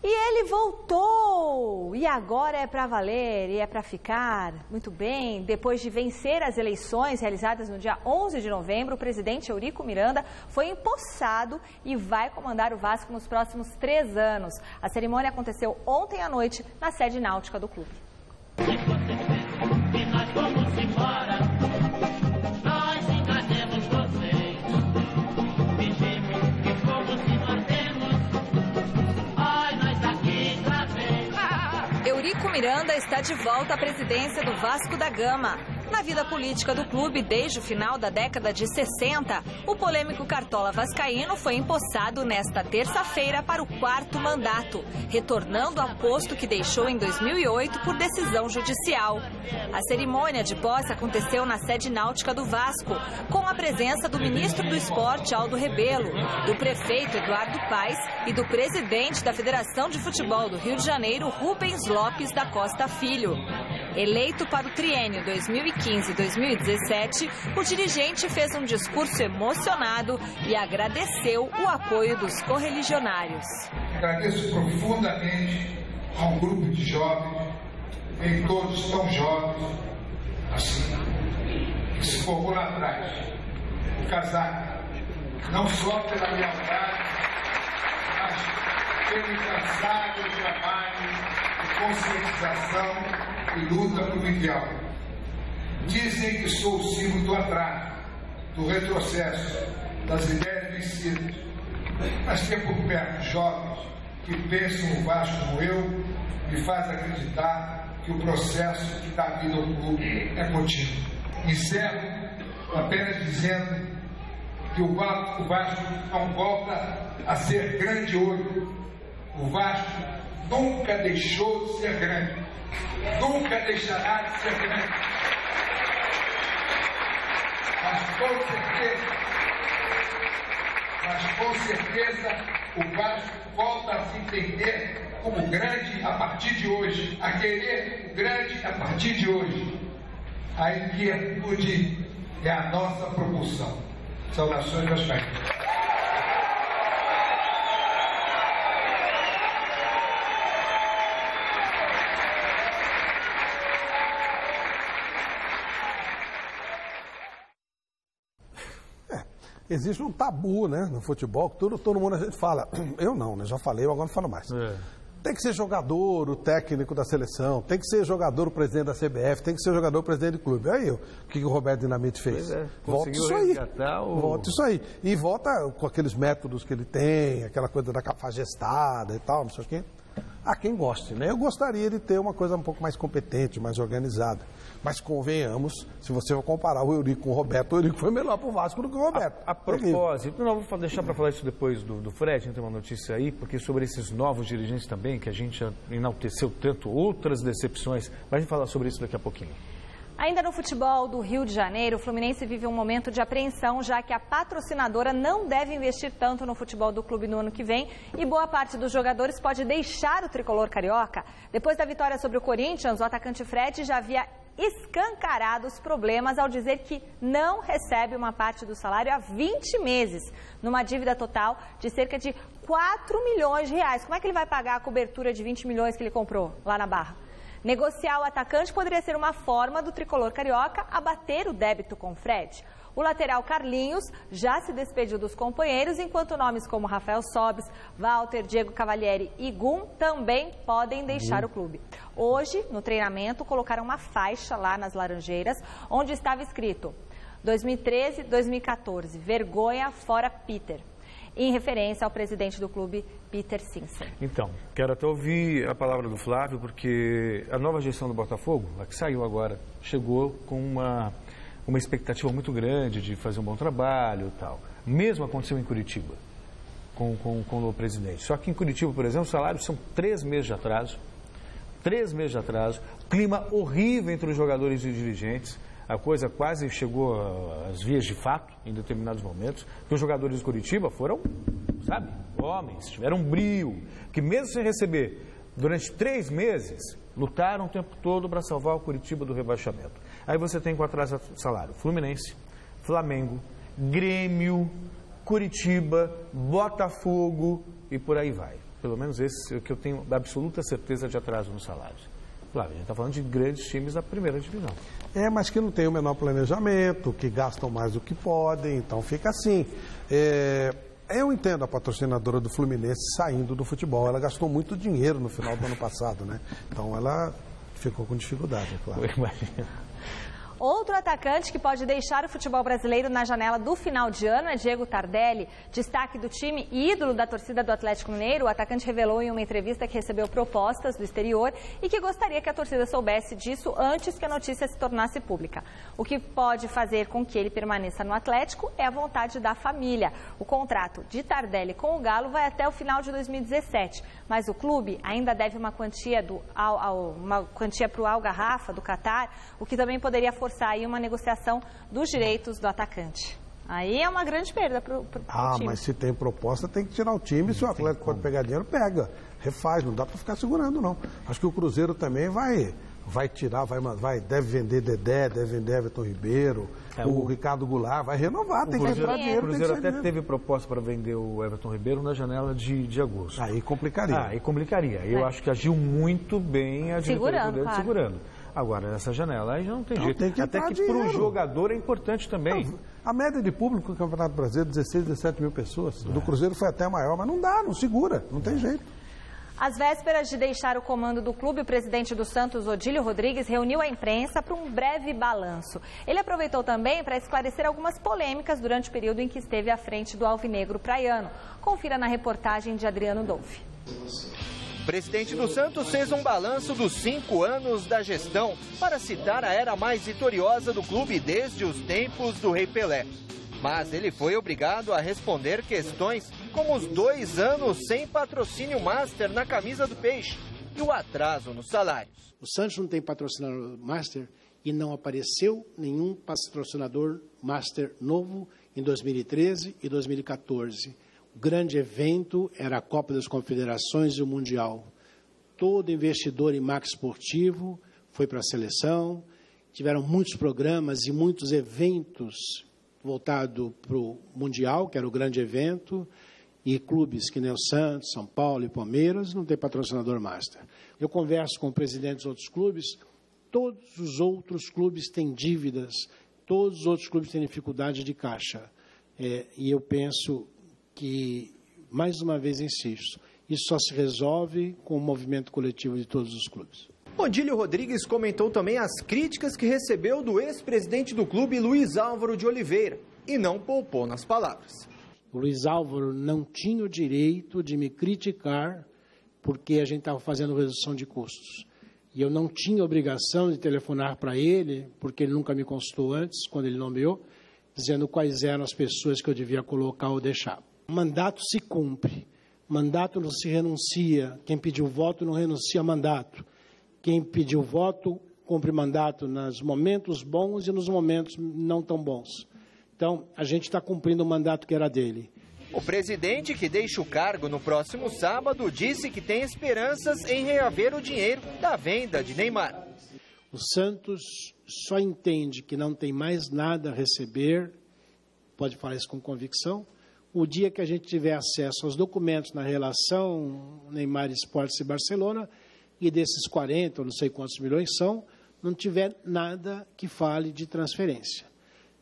E ele voltou! E agora é para valer e é para ficar. Muito bem, depois de vencer as eleições realizadas no dia 11 de novembro, o presidente Eurico Miranda foi empossado e vai comandar o Vasco nos próximos 3 anos. A cerimônia aconteceu ontem à noite na sede náutica do clube. Eurico Miranda está de volta à presidência do Vasco da Gama. Na vida política do clube desde o final da década de 60, o polêmico cartola vascaíno foi empossado nesta terça-feira para o 4º mandato, retornando ao posto que deixou em 2008 por decisão judicial. A cerimônia de posse aconteceu na sede náutica do Vasco, com a presença do ministro do Esporte, Aldo Rebelo, do prefeito Eduardo Paes e do presidente da Federação de Futebol do Rio de Janeiro, Rubens Lopes da Costa Filho. Eleito para o triênio 2015-2017, o dirigente fez um discurso emocionado e agradeceu o apoio dos correligionários. Agradeço profundamente a um grupo de jovens, nem todos tão jovens assim, que se formou lá atrás. O casaco, não só pela lealdade, mas pelo incansável trabalho de conscientização e luta pelo ideal. Dizem que sou o símbolo do atraso, do retrocesso, das ideias vencidas. Mas ter por perto jovens que pensam o Vasco como eu, me faz acreditar que o processo que dá vida ao clube é contínuo. Encerro apenas dizendo que o Vasco não volta a ser grande hoje. O Vasco nunca deixou de ser grande. Nunca deixará de ser grande. Mas com certeza o Vasco volta a se entender como grande a partir de hoje, a querer o grande a partir de hoje. A inquietude é a nossa propulsão. Saudações vascaínas. Existe um tabu, né, no futebol, que todo mundo a gente fala. Eu não, né? Já falei, eu agora não falo mais. Tem que ser jogador, o técnico da seleção, tem que ser jogador, o presidente da CBF, tem que ser jogador, o presidente do clube. Aí o que o Roberto Dinamite fez? Volta isso aí. Volta isso aí. E volta com aqueles métodos que ele tem, aquela coisa da cafajestada e tal, não sei o quê. Há quem goste, né? Eu gostaria de ter uma coisa um pouco mais competente, mais organizada. Mas convenhamos, se você for comparar o Eurico com o Roberto, o Eurico foi melhor para o Vasco do que o Roberto. A propósito, não, vou deixar para falar isso depois do Fred, a gente tem uma notícia aí, porque sobre esses novos dirigentes também, que a gente já enalteceu tanto, outras decepções, mas a gente falar sobre isso daqui a pouquinho. Ainda no futebol do Rio de Janeiro, o Fluminense vive um momento de apreensão, já que a patrocinadora não deve investir tanto no futebol do clube no ano que vem e boa parte dos jogadores pode deixar o tricolor carioca. Depois da vitória sobre o Corinthians, o atacante Fred já havia escancarado os problemas ao dizer que não recebe uma parte do salário há 20 meses, numa dívida total de cerca de 4 milhões de reais. Como é que ele vai pagar a cobertura de 20 milhões que ele comprou lá na Barra? Negociar o atacante poderia ser uma forma do tricolor carioca abater o débito com Fred. O lateral Carlinhos já se despediu dos companheiros, enquanto nomes como Rafael Sobis, Walter, Diego Cavalieri e Gum também podem deixar o clube. Hoje, no treinamento, colocaram uma faixa lá nas Laranjeiras, onde estava escrito 2013-2014, vergonha fora Peter, em referência ao presidente do clube, Peter Simpson. Então, quero até ouvir a palavra do Flávio, porque a nova gestão do Botafogo, a que saiu agora, chegou com uma expectativa muito grande de fazer um bom trabalho e tal. Mesmo aconteceu em Curitiba, com o novo presidente. Só que em Curitiba, por exemplo, os salários são 3 meses de atraso. 3 meses de atraso. Clima horrível entre os jogadores e os dirigentes. a coisa quase chegou às vias de fato em determinados momentos, que os jogadores de Curitiba foram, sabe, homens, tiveram brio, que mesmo sem receber, durante 3 meses, lutaram o tempo todo para salvar o Curitiba do rebaixamento. Aí você tem com atraso de salário Fluminense, Flamengo, Grêmio, Curitiba, Botafogo e por aí vai. Pelo menos esse é o que eu tenho absoluta certeza de atraso nos salários. Claro, a gente está falando de grandes times da primeira divisão. Mas que não tem o menor planejamento, que gastam mais do que podem, então fica assim. Eu entendo a patrocinadora do Fluminense saindo do futebol. Ela gastou muito dinheiro no final do ano passado, né? Então ela ficou com dificuldade, é claro. Outro atacante que pode deixar o futebol brasileiro na janela do final de ano é Diego Tardelli. Destaque do time e ídolo da torcida do Atlético Mineiro, o atacante revelou em uma entrevista que recebeu propostas do exterior e que gostaria que a torcida soubesse disso antes que a notícia se tornasse pública. O que pode fazer com que ele permaneça no Atlético é a vontade da família. O contrato de Tardelli com o Galo vai até o final de 2017, mas o clube ainda deve uma quantia para o Al Garrafa, do Catar, o que também poderia forçar aí uma negociação dos direitos do atacante. Aí é uma grande perda para o time. Mas se tem proposta, tem que tirar o time. Se o Atlético pode pegar dinheiro, pega. Refaz, não dá para ficar segurando, não. Acho que o Cruzeiro também vai tirar, deve vender Dedé, deve vender Everton Ribeiro, o Ricardo Goulart, vai renovar, tem que entrar dinheiro. O Cruzeiro até teve proposta para vender o Everton Ribeiro na janela de agosto. Aí complicaria. Eu acho que agiu muito bem a diretoria dele, segurando. Agora, nessa janela aí já não tem jeito. Até que para o jogador é importante também. A média de público do Campeonato Brasileiro, 16, 17 mil pessoas. Do Cruzeiro foi até maior, mas não dá, não segura, não tem jeito. Às vésperas de deixar o comando do clube, o presidente do Santos, Odílio Rodrigues, reuniu a imprensa para um breve balanço. Ele aproveitou também para esclarecer algumas polêmicas durante o período em que esteve à frente do Alvinegro Praiano. Confira na reportagem de Adriano Dolfi. O presidente do Santos fez um balanço dos 5 anos da gestão para citar a era mais vitoriosa do clube desde os tempos do Rei Pelé. Mas ele foi obrigado a responder questões como os 2 anos sem patrocínio master na camisa do Peixe e o atraso nos salários. O Santos não tem patrocinador master e não apareceu nenhum patrocinador master novo em 2013 e 2014. O grande evento era a Copa das Confederações e o Mundial. Todo investidor em marketing esportivo foi para a seleção, tiveram muitos programas e muitos eventos voltados para o Mundial, que era o grande evento, e clubes que nem o Santos, São Paulo e Palmeiras não tem patrocinador master. Eu converso com presidentes dos outros clubes, todos os outros clubes têm dívidas, todos os outros clubes têm dificuldade de caixa. E eu penso que, mais uma vez insisto, isso só se resolve com o movimento coletivo de todos os clubes. Odílio Rodrigues comentou também as críticas que recebeu do ex-presidente do clube, Luiz Álvaro de Oliveira, e não poupou nas palavras. O Luiz Álvaro não tinha o direito de me criticar porque a gente estava fazendo redução de custos. E eu não tinha obrigação de telefonar para ele, porque ele nunca me consultou antes, quando ele nomeou, dizendo quais eram as pessoas que eu devia colocar ou deixar. O mandato se cumpre, mandato não se renuncia, quem pediu voto não renuncia a mandato. Quem pediu voto cumpre mandato nos momentos bons e nos momentos não tão bons. Então, a gente está cumprindo o mandato que era dele. O presidente, que deixa o cargo no próximo sábado, disse que tem esperanças em reaver o dinheiro da venda de Neymar. O Santos só entende que não tem mais nada a receber, pode falar isso com convicção, o dia que a gente tiver acesso aos documentos na relação Neymar Esportes e Barcelona, e desses 40, ou não sei quantos milhões são, não tiver nada que fale de transferência.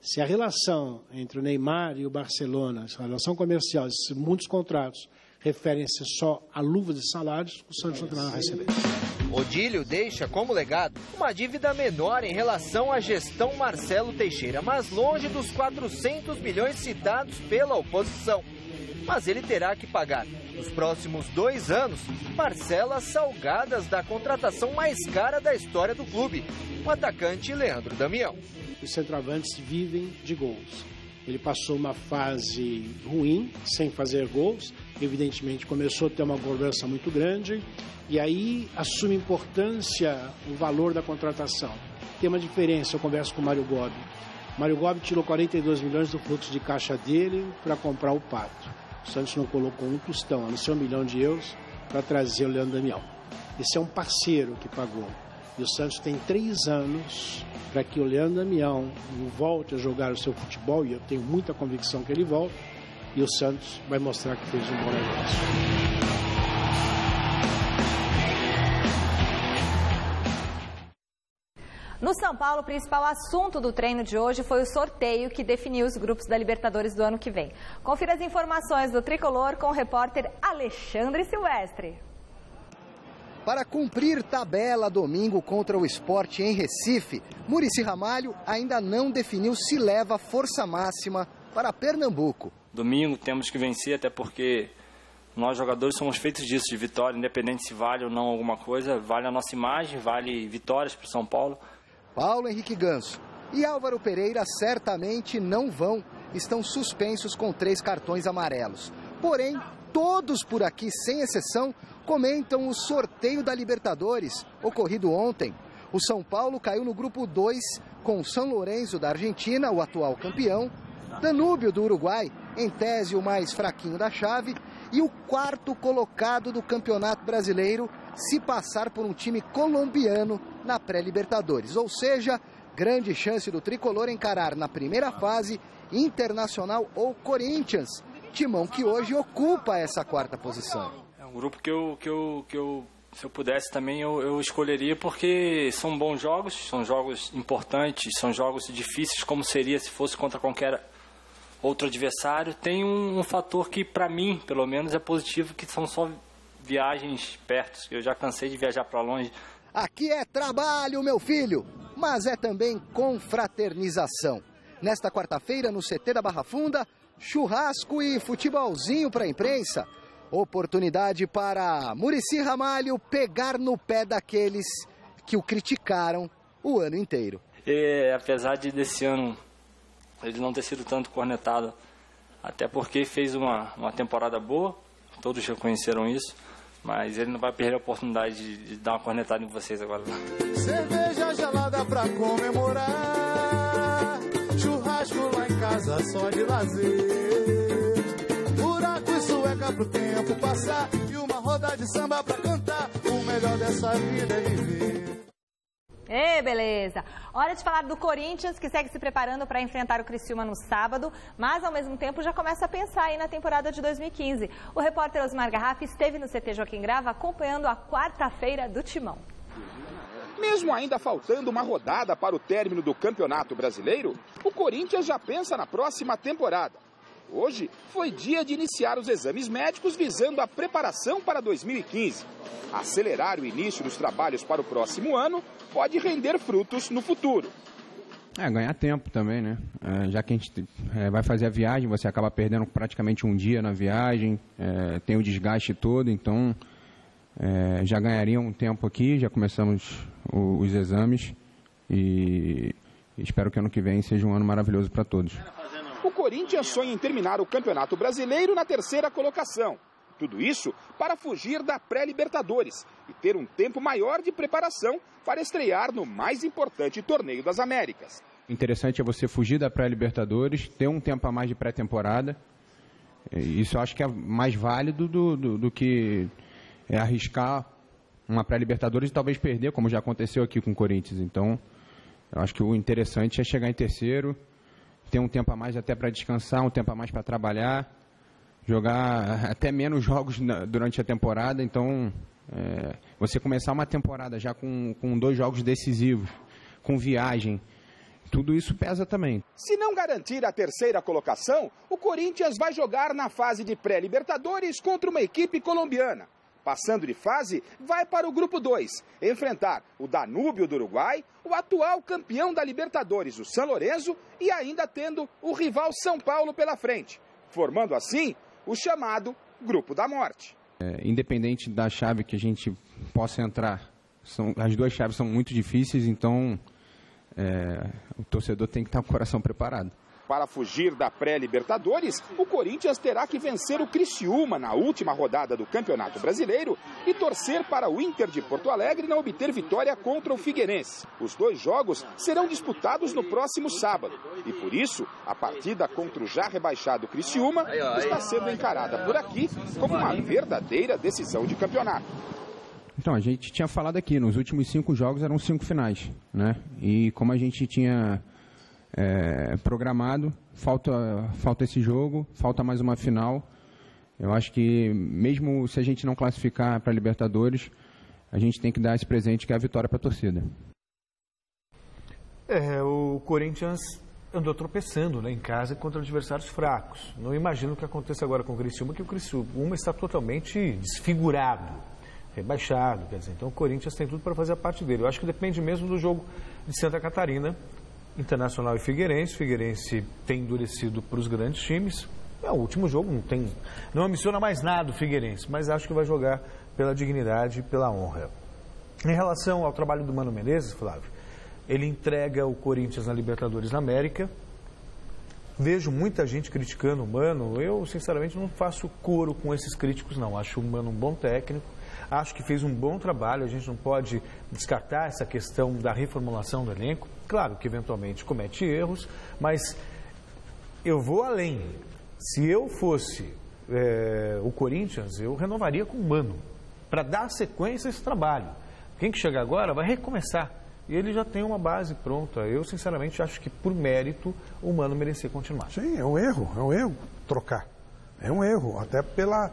Se a relação entre o Neymar e o Barcelona, a relação comercial, esses muitos contratos, referem-se só a luvas de salários, o Santos não tem nada a receber. Odílio deixa como legado uma dívida menor em relação à gestão Marcelo Teixeira, mas longe dos 400 milhões citados pela oposição. Mas ele terá que pagar, nos próximos 2 anos, parcelas salgadas da contratação mais cara da história do clube, o atacante Leandro Damião. Os centroavantes vivem de gols. Ele passou uma fase ruim, sem fazer gols, evidentemente começou a ter uma cobrança muito grande, e aí assume importância o valor da contratação. tem uma diferença, eu converso com o Mário Gobi. Mário Gobi tirou 42 milhões do fluxo de caixa dele para comprar o Pato. O Santos não colocou um tostão, a não ser €1 milhão para trazer o Leandro Damião. Esse é um parceiro que pagou. E o Santos tem 3 anos para que o Leandro Damião volte a jogar o seu futebol, e eu tenho muita convicção que ele volta, e o Santos vai mostrar que fez um bom negócio. No São Paulo, o principal assunto do treino de hoje foi o sorteio que definiu os grupos da Libertadores do ano que vem. Confira as informações do Tricolor com o repórter Alexandre Silvestre. Para cumprir tabela domingo contra o Sport em Recife, Muricy Ramalho ainda não definiu se leva força máxima para Pernambuco. Domingo temos que vencer, até porque nós jogadores somos feitos disso, de vitória, independente se vale ou não alguma coisa, vale a nossa imagem, vale vitórias para o São Paulo. Paulo Henrique Ganso e Álvaro Pereira certamente não vão, estão suspensos com 3 cartões amarelos. Porém, todos por aqui, sem exceção, comentam o sorteio da Libertadores, ocorrido ontem. O São Paulo caiu no grupo 2 com São Lourenço da Argentina, o atual campeão, Danúbio do Uruguai, em tese o mais fraquinho da chave, e o 4º colocado do Campeonato Brasileiro, se passar por um time colombiano na pré-Libertadores. Ou seja, grande chance do Tricolor encarar na primeira fase Internacional ou Corinthians, timão que hoje ocupa essa 4ª posição. É um grupo que eu se eu pudesse também, eu escolheria, porque são bons jogos, são jogos importantes, são jogos difíceis, como seria se fosse contra qualquer outro adversário. Tem um fator que, para mim, pelo menos, é positivo, que são só viagens perto. Eu já cansei de viajar para longe. Aqui é trabalho, meu filho, mas é também confraternização. Nesta quarta-feira, no CT da Barra Funda, churrasco e futebolzinho para a imprensa. Oportunidade para Muricy Ramalho pegar no pé daqueles que o criticaram o ano inteiro. Apesar desse ano ele não ter sido tanto cornetado, até porque fez uma temporada boa, todos reconheceram isso, mas ele não vai perder a oportunidade de dar uma cornetada em vocês agora. Cerveja gelada pra comemorar, churrasco lá em casa só de lazer, buraco e sueca pro tempo passar, e uma roda de samba pra cantar, o melhor dessa vida é viver. Beleza. Hora de falar do Corinthians, que segue se preparando para enfrentar o Criciúma no sábado, mas ao mesmo tempo já começa a pensar aí na temporada de 2015. O repórter Osmar Garrafa esteve no CT Joaquim Grava acompanhando a quarta-feira do Timão. Mesmo ainda faltando uma rodada para o término do Campeonato Brasileiro, o Corinthians já pensa na próxima temporada. Hoje foi dia de iniciar os exames médicos visando a preparação para 2015. Acelerar o início dos trabalhos para o próximo ano pode render frutos no futuro. Ganhar tempo também, né? Já que a gente vai fazer a viagem, você acaba perdendo praticamente um dia na viagem, tem o desgaste todo, então já ganharia um tempo aqui, já começamos os exames e espero que ano que vem seja um ano maravilhoso para todos. O Corinthians sonha em terminar o Campeonato Brasileiro na 3ª colocação. Tudo isso para fugir da pré-Libertadores e ter um tempo maior de preparação para estrear no mais importante torneio das Américas. O interessante é você fugir da pré-Libertadores, ter um tempo a mais de pré-temporada. Isso eu acho que é mais válido do que arriscar uma pré-Libertadores e talvez perder, como já aconteceu aqui com o Corinthians. Então, eu acho que o interessante é chegar em terceiro, ter um tempo a mais até para descansar, um tempo a mais para trabalhar, jogar até menos jogos durante a temporada. Então, você começar uma temporada já com 2 jogos decisivos, com viagem, tudo isso pesa também. Se não garantir a 3ª colocação, o Corinthians vai jogar na fase de pré-Libertadores contra uma equipe colombiana. Passando de fase, vai para o grupo 2, enfrentar o Danúbio do Uruguai, o atual campeão da Libertadores, o São Lourenço, e ainda tendo o rival São Paulo pela frente, formando assim o chamado Grupo da Morte. Independente da chave que a gente possa entrar, as 2 chaves são muito difíceis, então o torcedor tem que estar com o coração preparado. Para fugir da pré-Libertadores, o Corinthians terá que vencer o Criciúma na última rodada do Campeonato Brasileiro e torcer para o Inter de Porto Alegre não obter vitória contra o Figueirense. Os 2 jogos serão disputados no próximo sábado e, por isso, a partida contra o já rebaixado Criciúma está sendo encarada por aqui como uma verdadeira decisão de campeonato. Então, a gente tinha falado aqui, nos últimos 5 jogos eram 5 finais, né? E como a gente tinha programado, falta esse jogo, falta mais uma final. Eu acho que mesmo se a gente não classificar para a Libertadores, a gente tem que dar esse presente que é a vitória para a torcida. O Corinthians andou tropeçando, né, em casa contra adversários fracos. Não imagino o que aconteça agora com o Criciúma, que o Criciúma está totalmente desfigurado, rebaixado, quer dizer, então o Corinthians tem tudo para fazer a parte dele. Eu acho que depende mesmo do jogo de Santa Catarina, Internacional e Figueirense. Figueirense tem endurecido para os grandes times. O último jogo não ambiciona mais nada o Figueirense, mas acho que vai jogar pela dignidade e pela honra. Em relação ao trabalho do Mano Menezes, Flávio, ele entrega o Corinthians na Libertadores da América. Vejo muita gente criticando o Mano. Eu, sinceramente, não faço coro com esses críticos, não. Acho o Mano um bom técnico. Acho que fez um bom trabalho, a gente não pode descartar essa questão da reformulação do elenco. Claro que eventualmente comete erros, mas eu vou além. Se eu fosse o Corinthians, eu renovaria com o Mano, para dar sequência a esse trabalho. Quem que chega agora vai recomeçar, e ele já tem uma base pronta. Eu, sinceramente, acho que por mérito o Mano merecia continuar. Sim, é um erro trocar. É um erro, até pela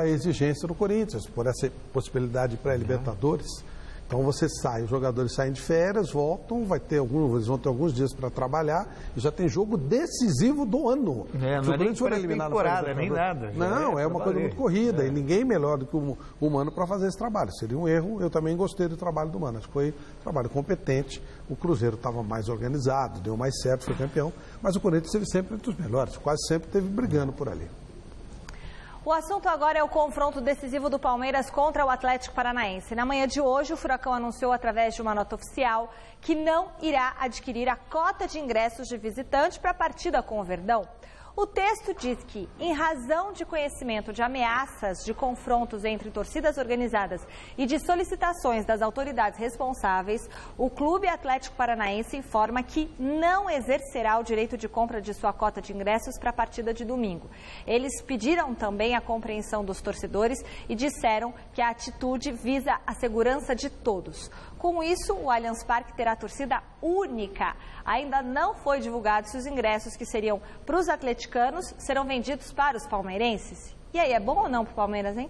exigência do Corinthians, por essa possibilidade de pré-Libertadores. Então você sai, os jogadores saem de férias, voltam, eles vão ter alguns dias para trabalhar e já tem jogo decisivo do ano. Não é nem pré-temporada, nem nada. Não, é uma coisa muito corrida e ninguém melhor do que o Mano para fazer esse trabalho. Seria um erro, eu também gostei do trabalho do Mano, acho que foi um trabalho competente. O Cruzeiro estava mais organizado, deu mais certo, foi campeão, mas o Corinthians esteve sempre entre os melhores, quase sempre esteve brigando por ali. O assunto agora é o confronto decisivo do Palmeiras contra o Atlético Paranaense. Na manhã de hoje, o Furacão anunciou através de uma nota oficial que não irá adquirir a cota de ingressos de visitante para a partida com o Verdão. O texto diz que, em razão de conhecimento de ameaças de confrontos entre torcidas organizadas e de solicitações das autoridades responsáveis, o Clube Atlético Paranaense informa que não exercerá o direito de compra de sua cota de ingressos para a partida de domingo. Eles pediram também a compreensão dos torcedores e disseram que a atitude visa a segurança de todos. Com isso, o Allianz Parque terá torcida única. Ainda não foi divulgado se os ingressos que seriam para os atleticanos serão vendidos para os palmeirenses. E aí, é bom ou não para o Palmeiras, hein?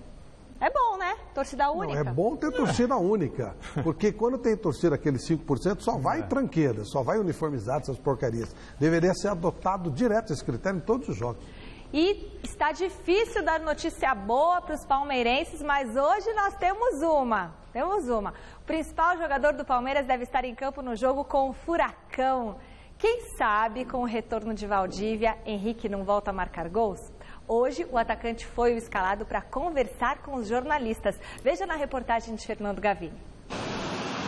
É bom, né? Torcida única. Não, é bom ter torcida única, porque quando tem torcida aqueles 5%, só vai tranqueira, só vai uniformizado essas porcarias. Deveria ser adotado direto esse critério em todos os jogos. E está difícil dar notícia boa para os palmeirenses, mas hoje nós temos uma. O principal jogador do Palmeiras deve estar em campo no jogo com o Furacão. Quem sabe, com o retorno de Valdívia, Henrique não volta a marcar gols? Hoje, o atacante foi o escalado para conversar com os jornalistas. Veja na reportagem de Fernando Gavini.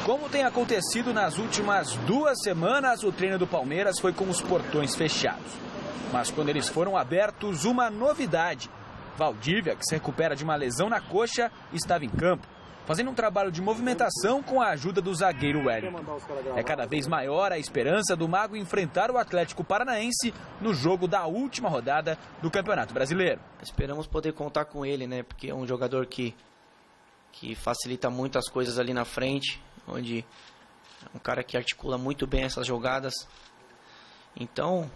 Como tem acontecido nas últimas 2 semanas, o treino do Palmeiras foi com os portões fechados. Mas quando eles foram abertos, uma novidade. Valdívia, que se recupera de uma lesão na coxa, estava em campo, fazendo um trabalho de movimentação com a ajuda do zagueiro Wellington. É cada vez maior a esperança do Mago enfrentar o Atlético Paranaense no jogo da última rodada do Campeonato Brasileiro. Esperamos poder contar com ele, né? Porque é um jogador que facilita muito as coisas ali na frente, onde é um cara que articula muito bem essas jogadas. Então,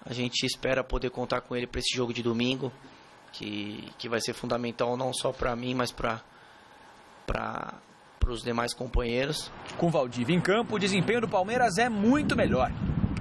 a gente espera poder contar com ele para esse jogo de domingo, que vai ser fundamental não só para mim, mas para os demais companheiros. Com Valdívia em campo, o desempenho do Palmeiras é muito melhor.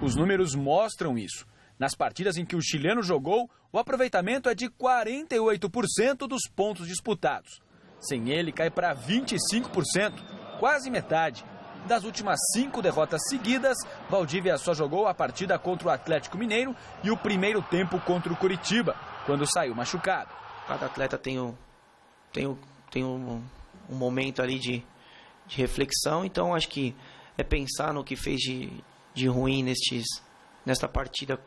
Os números mostram isso. Nas partidas em que o chileno jogou, o aproveitamento é de 48% dos pontos disputados. Sem ele, cai para 25%, quase metade. Das últimas 5 derrotas seguidas, Valdívia só jogou a partida contra o Atlético Mineiro e o primeiro tempo contra o Curitiba, quando saiu machucado. Cada atleta tem um momento ali de reflexão, então acho que é pensar no que fez de ruim nesta partida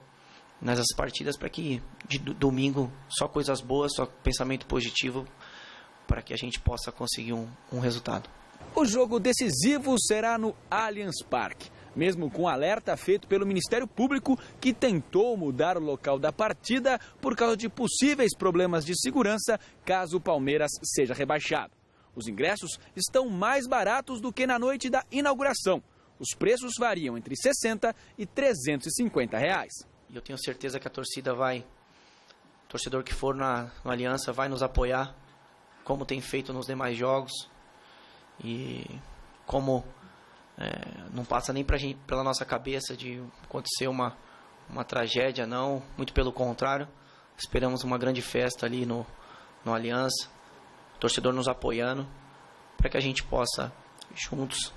nessas partidas para que de domingo só coisas boas, só pensamento positivo para que a gente possa conseguir um resultado. O jogo decisivo será no Allianz Parque, mesmo com alerta feito pelo Ministério Público, que tentou mudar o local da partida por causa de possíveis problemas de segurança caso o Palmeiras seja rebaixado. Os ingressos estão mais baratos do que na noite da inauguração. Os preços variam entre R$ 60 e R$ 350. E eu tenho certeza que a torcida o torcedor que for na Aliança vai nos apoiar, como tem feito nos demais jogos. E como não passa nem pela nossa cabeça de acontecer uma tragédia, não. Muito pelo contrário, esperamos uma grande festa ali no Aliança. O torcedor nos apoiando para que a gente possa, juntos,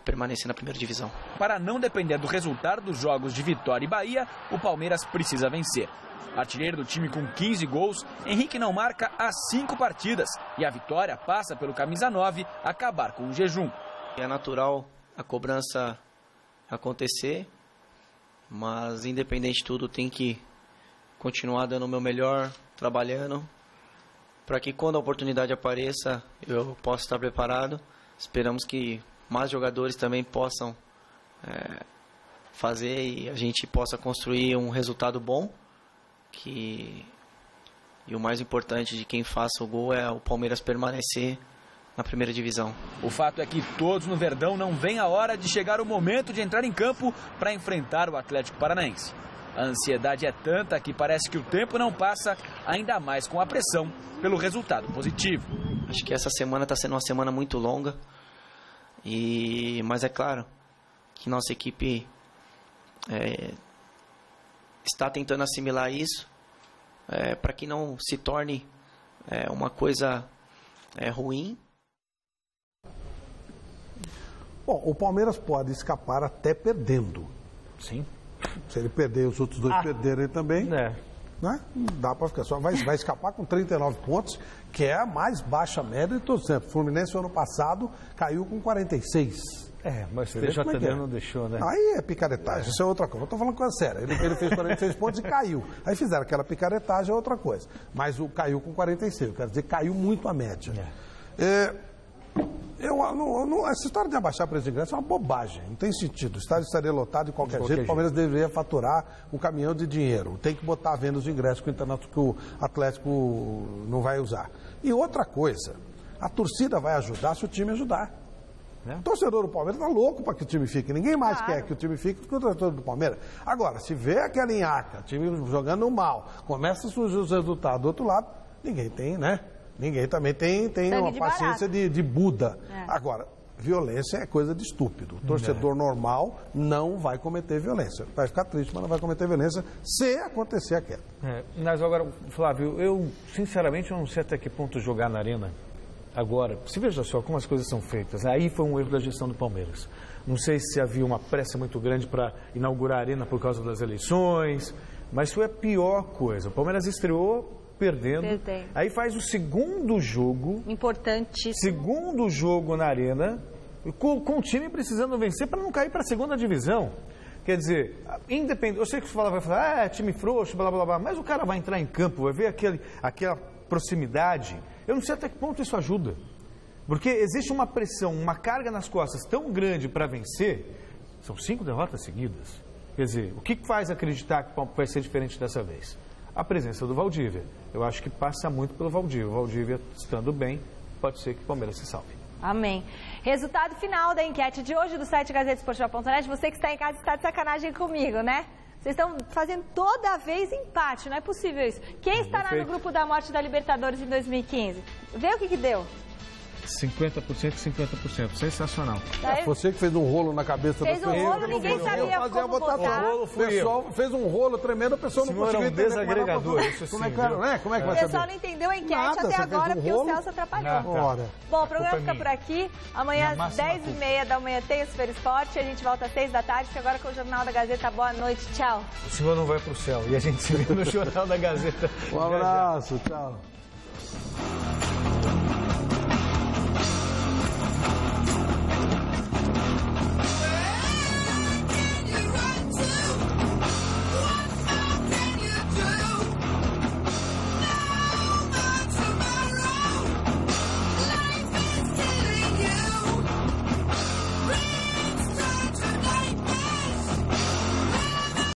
permanecer na primeira divisão. Para não depender do resultado dos jogos de Vitória e Bahia, o Palmeiras precisa vencer. Artilheiro do time com 15 gols, Henrique não marca há 5 partidas. E a vitória passa pelo camisa 9 acabar com o jejum. É natural a cobrança acontecer, mas independente de tudo, tem que continuar dando o meu melhor, trabalhando, para que quando a oportunidade apareça, eu possa estar preparado. Esperamos que mais jogadores também possam fazer e a gente possa construir um resultado bom. E o mais importante de quem faça o gol é o Palmeiras permanecer na primeira divisão. O fato é que todos no Verdão não veem a hora de chegar o momento de entrar em campo para enfrentar o Atlético Paranaense. A ansiedade é tanta que parece que o tempo não passa, ainda mais com a pressão pelo resultado positivo. Acho que essa semana está sendo uma semana muito longa, mas é claro que nossa equipe está tentando assimilar isso para que não se torne uma coisa ruim. Bom, o Palmeiras pode escapar até perdendo. Sim. Se ele perder, os outros dois perderem também. Né? Não dá para ficar só. Vai escapar com 39 pontos, que é a mais baixa média de todos os tempos. O Fluminense, ano passado, caiu com 46. Mas o TJD não deixou, né? Aí é picaretagem, isso é outra coisa. Eu estou falando coisa séria. Ele fez 46 pontos e caiu. Aí fizeram aquela picaretagem, é outra coisa. Mas caiu com 46, eu quero dizer, caiu muito a média. Essa história de abaixar o preço de ingresso é uma bobagem, não tem sentido. O estádio estaria lotado de qualquer jeito, o Palmeiras deveria faturar um caminhão de dinheiro. Tem que botar a venda dos ingressos que o Atlético não vai usar. E outra coisa, a torcida vai ajudar se o time ajudar. O torcedor do Palmeiras está louco para que o time fique. Ninguém mais quer que o time fique do que o torcedor do Palmeiras. Agora, se vê aquela enhaca, o time jogando mal, começa a surgir os resultados do outro lado, ninguém tem, né? Ninguém também tem uma paciência de Buda. Agora, violência é coisa de estúpido. O torcedor normal não vai cometer violência. Vai ficar triste, mas não vai cometer violência se acontecer a queda. Mas agora, Flávio, eu sinceramente não sei até que ponto jogar na arena agora. Se veja só como as coisas são feitas. Aí foi um erro da gestão do Palmeiras. Não sei se havia uma pressa muito grande para inaugurar a arena por causa das eleições, mas foi a pior coisa. O Palmeiras estreou perdendo. Aí faz o segundo jogo. Importantíssimo. Segundo jogo na arena, com o time precisando vencer para não cair para a segunda divisão. Quer dizer, independente. Eu sei que você vai falar, time frouxo, blá blá blá, mas o cara vai entrar em campo, vai ver aquela proximidade. Eu não sei até que ponto isso ajuda. Porque existe uma pressão, uma carga nas costas tão grande para vencer. São 5 derrotas seguidas. Quer dizer, o que faz acreditar que vai ser diferente dessa vez? A presença do Valdívia. Eu acho que passa muito pelo Valdívia. O Valdívia estando bem, pode ser que o Palmeiras se salve. Amém. Resultado final da enquete de hoje do site GazettaEsportiva.net. Você que está em casa está de sacanagem comigo, né? Vocês estão fazendo toda vez empate, não é possível isso. Quem estará no grupo da morte da Libertadores em 2015? Vê o que deu. 50% e 50%. Sensacional. Você que fez um rolo na cabeça fez do um rolo, ninguém sabia como votar. O pessoal fez um rolo tremendo, a pessoa não conseguiu entender. Desagregador. Como é que vai saber? O pessoal não entendeu a enquete até agora, porque o Celso atrapalhou. Bom, o programa fica por aqui. Amanhã, às 10h30 da manhã, tem o Super Esporte. A gente volta às 6 da tarde, que agora com o Jornal da Gazeta. Boa noite, tchau. O senhor não vai pro céu. E a gente se vê no Jornal da Gazeta. Um abraço, tchau.